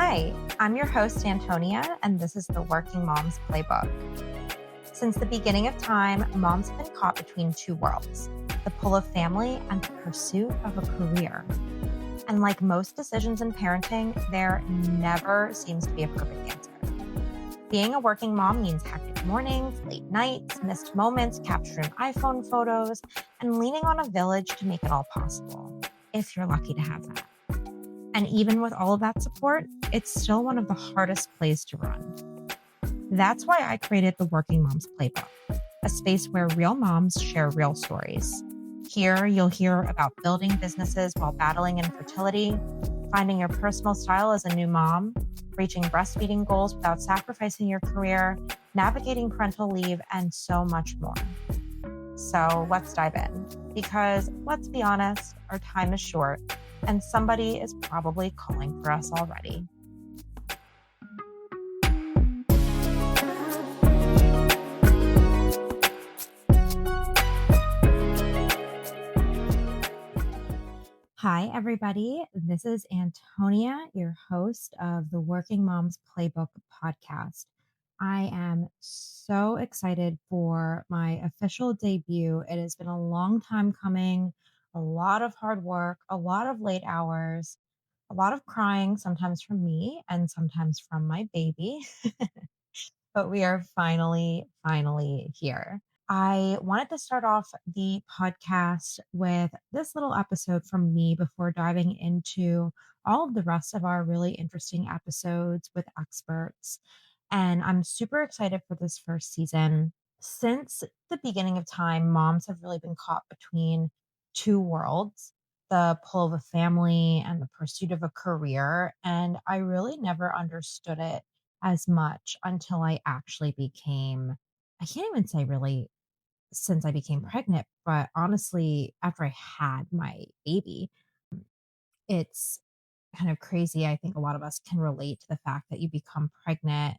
Hi, I'm your host, Antonia, and this is the Working Moms Playbook. Since the beginning of time, moms have been caught between two worlds, the pull of family and the pursuit of a career. And like most decisions in parenting, there never seems to be a perfect answer. Being a working mom means hectic mornings, late nights, missed moments captured in iPhone photos, and leaning on a village to make it all possible, if you're lucky to have that. And even with all of that support, it's still one of the hardest plays to run. That's why I created the Working Moms Playbook, a space where real moms share real stories. Here, you'll hear about building businesses while battling infertility, finding your personal style as a new mom, reaching breastfeeding goals without sacrificing your career, navigating parental leave, and so much more. So let's dive in, because let's be honest, our time is short and somebody is probably calling for us already. Hi, everybody. This is Antonia, your host of the Working Moms Playbook podcast. I am so excited for my official debut. It has been a long time coming, a lot of hard work, a lot of late hours, a lot of crying, sometimes from me and sometimes from my baby. But we are finally here. I wanted to start off the podcast with this little episode from me before diving into all of the rest of our really interesting episodes with experts. And I'm super excited for this first season. Since the beginning of time, moms have really been caught between two worlds, the pull of a family and the pursuit of a career. And I really never understood it as much until I actually became, I can't even say really since I became pregnant, but honestly, after I had my baby, it's kind of crazy. I think a lot of us can relate to the fact that you become pregnant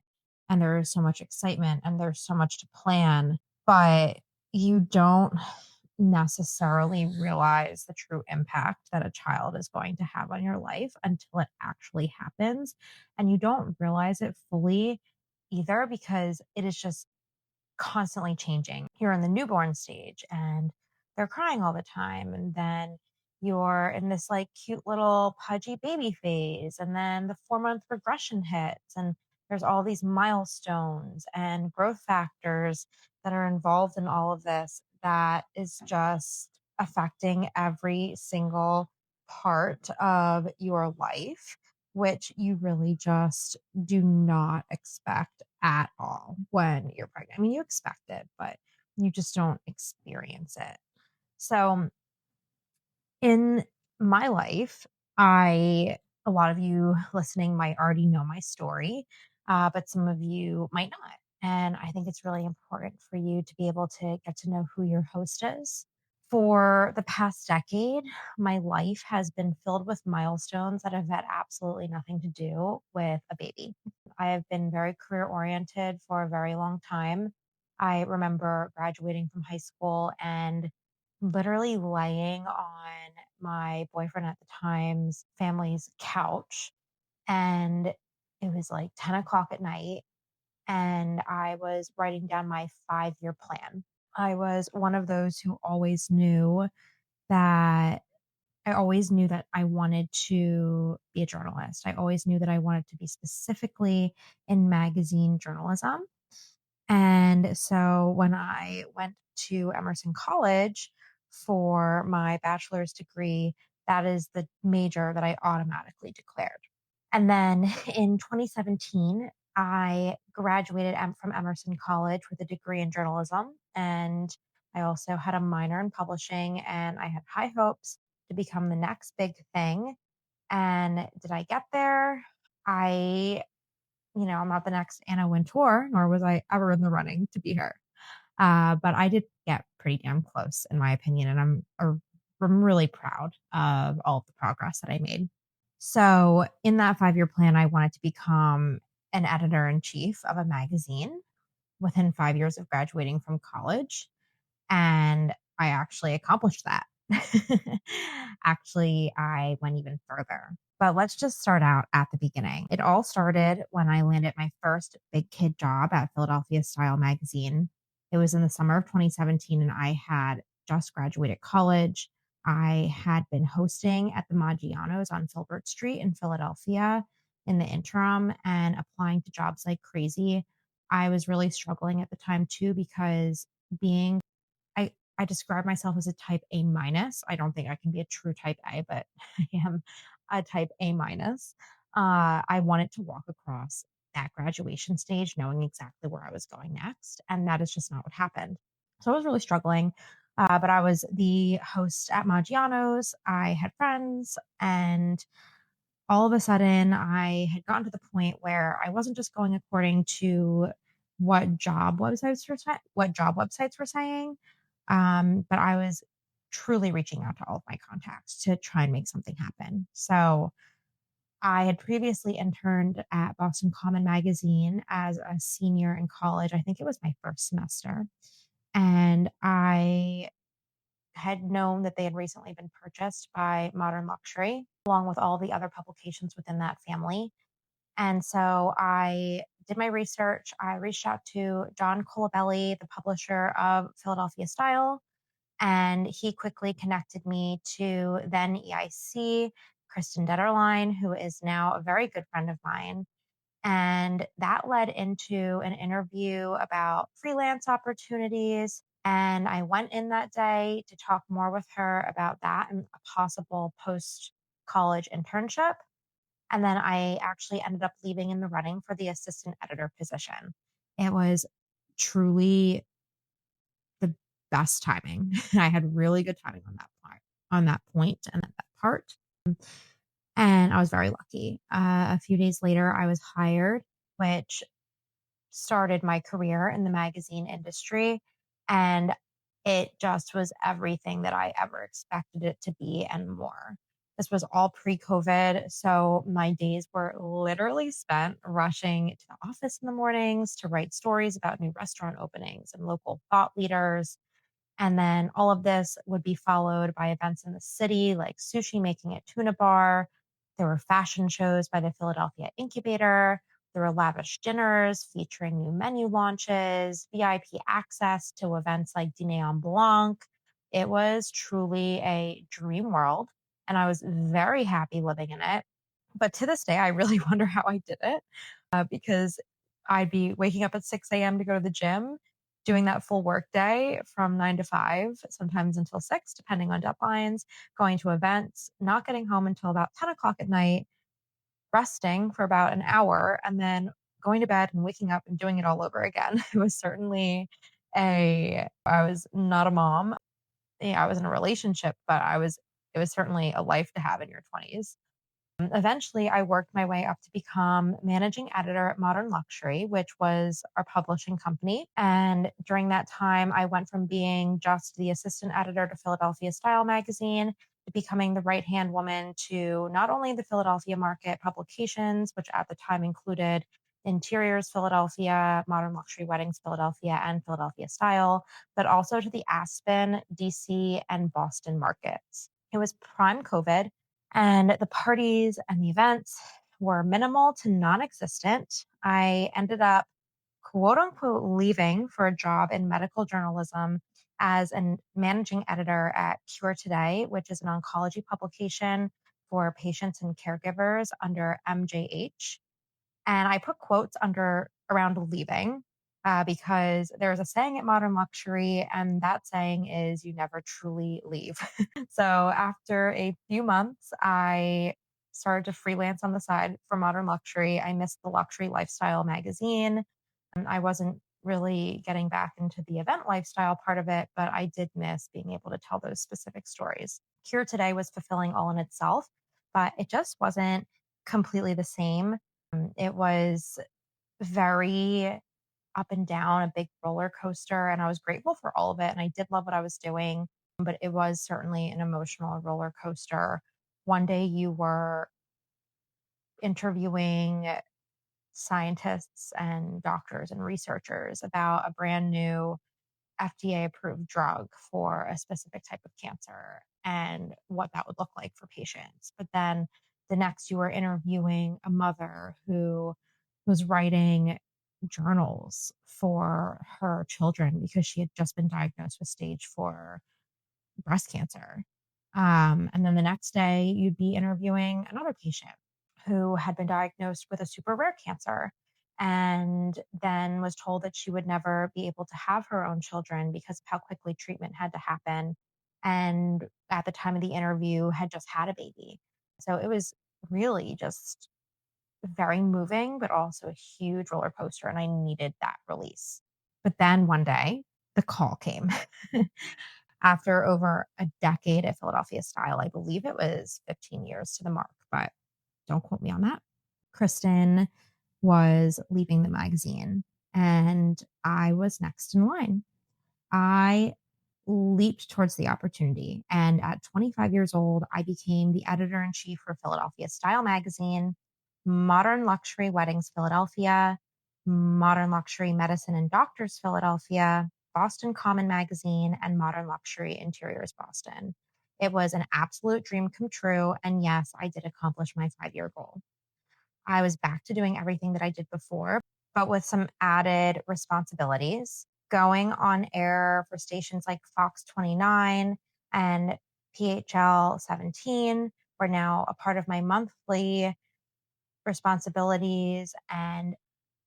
and there is so much excitement and there's so much to plan, but you don't necessarily realize the true impact that a child is going to have on your life until it actually happens. And you don't realize it fully either because it is just constantly changing. You're in the newborn stage and they're crying all the time. And then you're in this like cute little pudgy baby phase. And then the 4 month regression hits. And there's all these milestones and growth factors that are involved in all of this that is just affecting every single part of your life, which you really just do not expect at all when you're pregnant. I mean, you expect it, but you just don't experience it. So, in my life, a lot of you listening might already know my story, but some of you might not. And I think it's really important for you to be able to get to know who your host is. For the past decade, my life has been filled with milestones that have had absolutely nothing to do with a baby. I have been very career oriented for a very long time. I remember graduating from high school and literally laying on my boyfriend at the time's family's couch. And it was like 10 o'clock at night. And I was writing down my 5 year plan. I was one of those who always knew that I wanted to be a journalist. I always knew that I wanted to be specifically in magazine journalism. And so when I went to Emerson College for my bachelor's degree, that is the major that I automatically declared. And then in 2017, I graduated from Emerson College with a degree in journalism. And I also had a minor in publishing, and I had high hopes to become the next big thing. And did I get there? I I'm not the next Anna Wintour, nor was I ever in the running to be her. But I did get pretty damn close, in my opinion, and I'm really proud of all of the progress that I made. So, in that 5 year plan, I wanted to become an editor in chief of a magazine within 5 years of graduating from college, and I actually accomplished that. Actually, I went even further. But let's just start out at the beginning. It all started when I landed my first big kid job at Philadelphia Style magazine. It was in the summer of 2017, and I had just graduated college. I had been hosting at the Maggiano's on Filbert Street in Philadelphia in the interim and applying to jobs like crazy. I was really struggling at the time too because being I describe myself as a type A minus. I don't think I can be a true type A, but I am a type A minus. I wanted to walk across that graduation stage knowing exactly where I was going next, and that is just not what happened. So I was really struggling, but I was the host at Maggiano's. I had friends, and all of a sudden I had gotten to the point where I wasn't just going according to what job websites were saying, but I was truly reaching out to all of my contacts to try and make something happen. So I had previously interned at Boston Common Magazine as a senior in college. I think it was my first semester. And I had known that they had recently been purchased by Modern Luxury, along with all the other publications within that family. And so I did my research. I reached out to John Colabelli, the publisher of Philadelphia Style, and he quickly connected me to then EIC, Kristen Detterline, who is now a very good friend of mine. And that led into an interview about freelance opportunities. And I went in that day to talk more with her about that and a possible post college internship. And then I actually ended up leaving in the running for the assistant editor position. It was truly the best timing. I had really good timing on that point and at that part. And I was very lucky. A few days later, I was hired, which started my career in the magazine industry. And it just was everything that I ever expected it to be and more. This was all pre COVID. So my days were literally spent rushing to the office in the mornings to write stories about new restaurant openings and local thought leaders. And then all of this would be followed by events in the city like sushi making at Tuna Bar. There were fashion shows by the Philadelphia Incubator. There were lavish dinners featuring new menu launches, VIP access to events like Dîner en Blanc. It was truly a dream world, and I was very happy living in it. But to this day, I really wonder how I did it because I'd be waking up at 6 a.m. to go to the gym, doing that full work day from 9 to 5, sometimes until 6, depending on deadlines, going to events, not getting home until about 10 o'clock at night, resting for about an hour, and then going to bed and waking up and doing it all over again. It was certainly I was not a mom. I was in a relationship, but it was certainly a life to have in your 20s. Eventually, I worked my way up to become managing editor at Modern Luxury, which was our publishing company. And during that time, I went from being just the assistant editor to Philadelphia Style magazine to becoming the right hand woman to not only the Philadelphia market publications, which at the time included Interiors Philadelphia, Modern Luxury Weddings Philadelphia, and Philadelphia Style, but also to the Aspen, DC, and Boston markets. It was prime COVID, and the parties and the events were minimal to non existent. I ended up, quote unquote, leaving for a job in medical journalism as a managing editor at Cure Today, which is an oncology publication for patients and caregivers under MJH. And I put quotes under around leaving because there's a saying at Modern Luxury, and that saying is you never truly leave. So after a few months, I started to freelance on the side for Modern Luxury. I missed the luxury lifestyle magazine, and I wasn't really getting back into the event lifestyle part of it, but I did miss being able to tell those specific stories. Cure Today was fulfilling all in itself, but it just wasn't completely the same. It was very up and down, a big roller coaster, and I was grateful for all of it. And I did love what I was doing, but it was certainly an emotional roller coaster. One day you were interviewing scientists and doctors and researchers about a brand new FDA approved drug for a specific type of cancer. and what that would look like for patients. But then the next, you were interviewing a mother who was writing journals for her children because she had just been diagnosed with stage 4 breast cancer. And then the next day, you'd be interviewing another patient who had been diagnosed with a super rare cancer and then was told that she would never be able to have her own children because of how quickly treatment had to happen. And at the time of the interview, had just had a baby. So it was really just very moving, but also a huge roller coaster. And I needed that release. But then one day, the call came. After over a decade at Philadelphia Style. I believe it was 15 years to the mark, but don't quote me on that. Kristen was leaving the magazine and I was next in line. I leaped towards the opportunity. And at 25 years old, I became the editor in chief for Philadelphia Style magazine, Modern Luxury Weddings Philadelphia, Modern Luxury Medicine and Doctors Philadelphia, Boston Common Magazine, and Modern Luxury Interiors Boston. It was an absolute dream come true. And yes, I did accomplish my 5-year goal. I was back to doing everything that I did before, but with some added responsibilities. Going on air for stations like Fox 29 and PHL 17 were now a part of my monthly responsibilities, and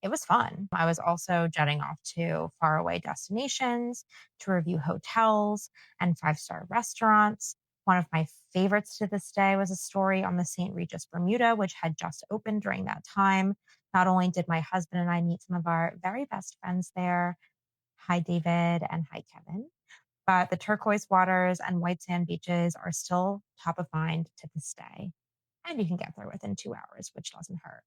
it was fun. I was also jetting off to faraway destinations to review hotels and five-star restaurants. One of my favorites to this day was a story on the St. Regis Bermuda, which had just opened during that time. Not only did my husband and I meet some of our very best friends there, hi David and hi Kevin, but the turquoise waters and white sand beaches are still top of mind to this day. And you can get there within 2 hours, which doesn't hurt.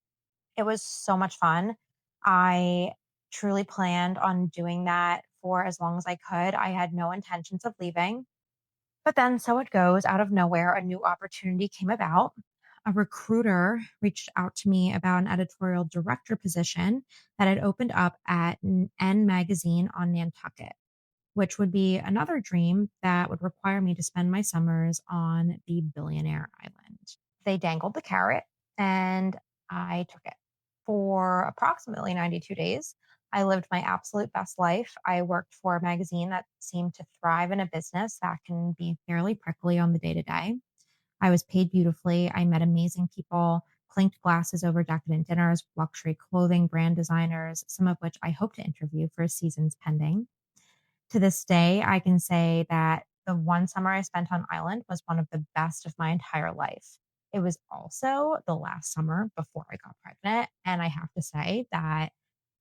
It was so much fun. I truly planned on doing that for as long as I could. I had no intentions of leaving. But then, so it goes, out of nowhere, a new opportunity came about. A recruiter reached out to me about an editorial director position that had opened up at N Magazine on Nantucket, which would be another dream that would require me to spend my summers on the billionaire island. They dangled the carrot and I took it. For approximately 92 days, I lived my absolute best life. I worked for a magazine that seemed to thrive in a business that can be fairly prickly on the day to day. I was paid beautifully. I met amazing people, clinked glasses over decadent dinners, luxury clothing brand designers, some of which I hope to interview for seasons pending. To this day, I can say that the one summer I spent on island was one of the best of my entire life. It was also the last summer before I got pregnant, and I have to say that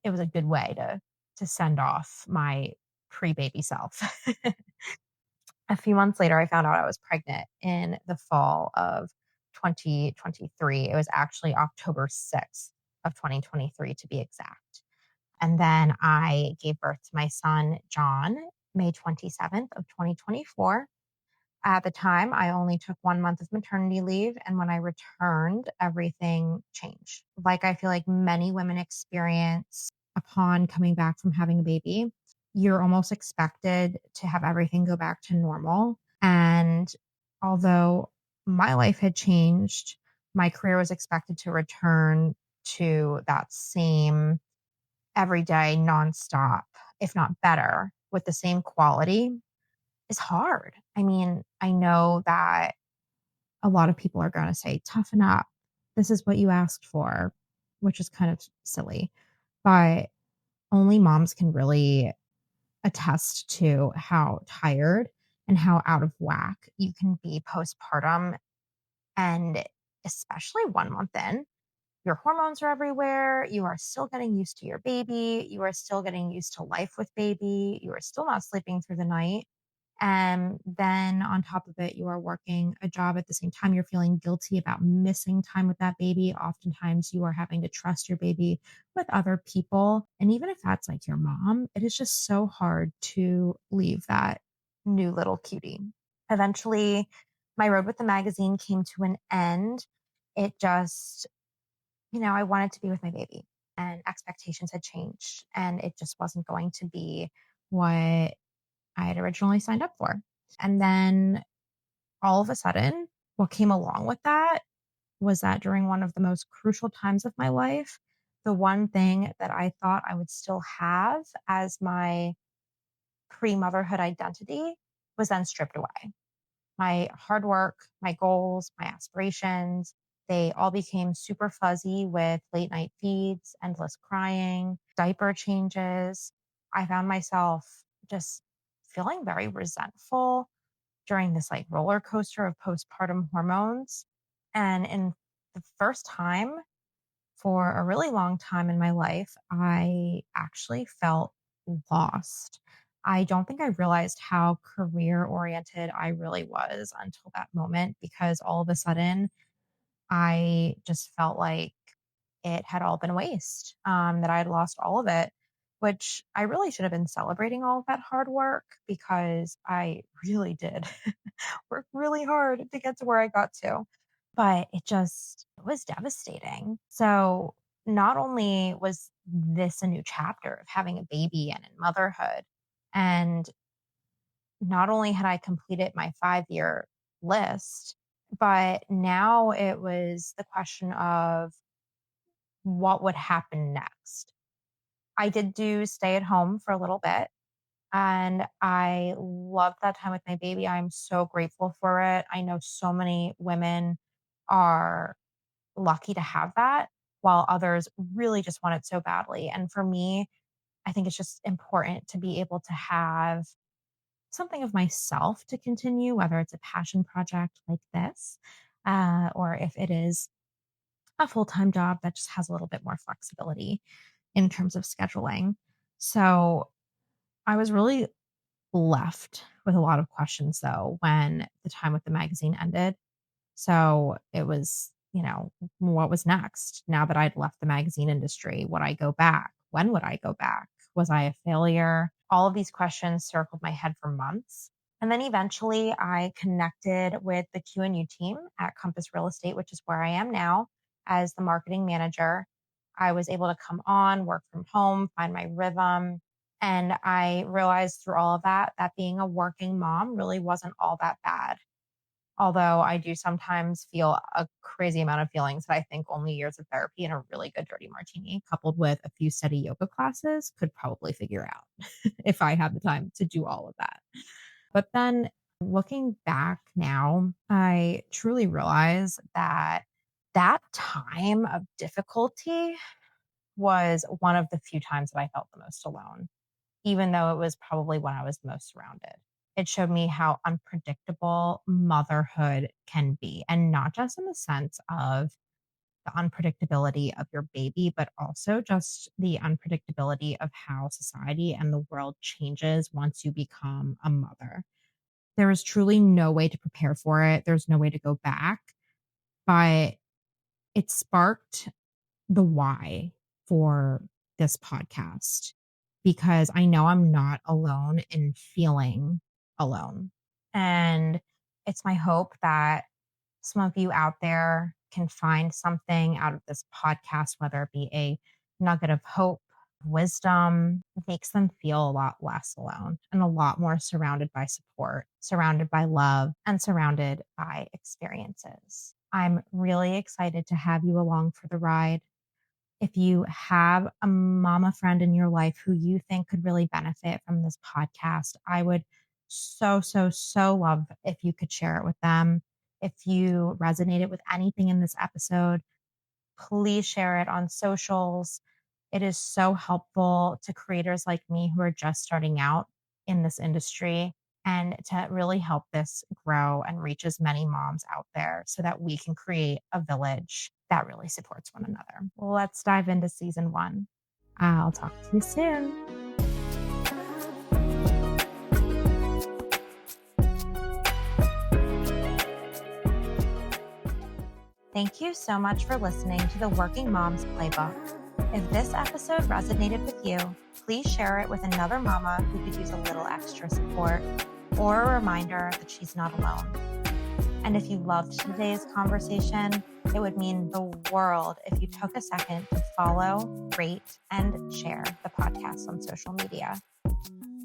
it was a good way to send off my pre-baby self. A few months later, I found out I was pregnant in the fall of 2023. It was actually October 6th of 2023 to be exact. And then I gave birth to my son, John, May 27th of 2024. At the time, I only took 1 month of maternity leave. And when I returned, everything changed. Like I feel like many women experience upon coming back from having a baby, you're almost expected to have everything go back to normal. And although my life had changed, my career was expected to return to that same every day, nonstop, if not better, with the same quality is hard. I mean, I know that a lot of people are going to say, toughen up. This is what you asked for, which is kind of silly. But only moms can really attest to how tired and how out of whack you can be postpartum. And especially 1 month in, your hormones are everywhere. You are still getting used to your baby. You are still getting used to life with baby. You are still not sleeping through the night. And then on top of it, you are working a job at the same time. You're feeling guilty about missing time with that baby. Oftentimes, you are having to trust your baby with other people. And even if that's like your mom, it is just so hard to leave that new little cutie. Eventually, my road with the magazine came to an end. It just, I wanted to be with my baby and expectations had changed and it just wasn't going to be what I had originally signed up for. And then all of a sudden, what came along with that was that during one of the most crucial times of my life, the one thing that I thought I would still have as my pre motherhood identity was then stripped away. My hard work, my goals, my aspirations, they all became super fuzzy with late night feeds, endless crying, diaper changes. I found myself just feeling very resentful during this like roller coaster of postpartum hormones. And in the first time for a really long time in my life, I actually felt lost. I don't think I realized how career oriented I really was until that moment because all of a sudden I just felt like it had all been a waste, that I had lost all of it, which I really should have been celebrating all of that hard work because I really did work really hard to get to where I got to. But it was devastating. So, not only was this a new chapter of having a baby and in motherhood, and not only had I completed my 5-year list, but now it was the question of what would happen next. I did do stay at home for a little bit, and I loved that time with my baby. I'm so grateful for it. I know so many women are lucky to have that, while others really just want it so badly. And for me, I think it's just important to be able to have something of myself to continue, whether it's a passion project like this, or if it is a full time job that just has a little bit more flexibility in terms of scheduling. So I was really left with a lot of questions though when the time with the magazine ended. So it was, what was next? Now that I'd left the magazine industry, would I go back? When would I go back? Was I a failure? All of these questions circled my head for months. And then eventually I connected with the Q&U team at Compass Real Estate, which is where I am now as the marketing manager. I was able to come on, work from home, find my rhythm. And I realized through all of that, that being a working mom really wasn't all that bad. Although I do sometimes feel a crazy amount of feelings that I think only years of therapy and a really good dirty martini, coupled with a few steady yoga classes, could probably figure out if I had the time to do all of that. But then looking back now, I truly realize that that time of difficulty was one of the few times that I felt the most alone, even though it was probably when I was most surrounded. It showed me how unpredictable motherhood can be, and not just in the sense of the unpredictability of your baby, but also just the unpredictability of how society and the world changes once you become a mother. There is truly no way to prepare for it. There's no way to go back, but it sparked the why for this podcast because I know I'm not alone in feeling alone. And it's my hope that some of you out there can find something out of this podcast, whether it be a nugget of hope, wisdom, it makes them feel a lot less alone and a lot more surrounded by support, surrounded by love, and surrounded by experiences. I'm really excited to have you along for the ride. If you have a mama friend in your life who you think could really benefit from this podcast, I would so, so, so love if you could share it with them. If you resonated with anything in this episode, please share it on socials. It is so helpful to creators like me who are just starting out in this industry and to really help this grow and reach as many moms out there so that we can create a village that really supports one another. Well, let's dive into season 1. I'll talk to you soon. Thank you so much for listening to the Working Moms Playbook. If this episode resonated with you, please share it with another mama who could use a little extra support or a reminder that she's not alone. And if you loved today's conversation, it would mean the world if you took a second to follow, rate, and share the podcast on social media.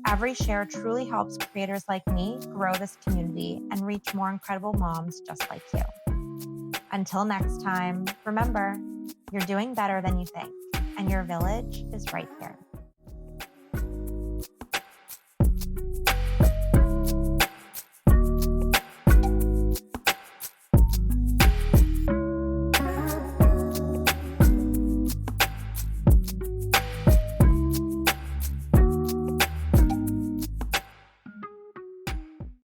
Every share truly helps creators like me grow this community and reach more incredible moms just like you. Until next time, remember, you're doing better than you think, and your village is right here.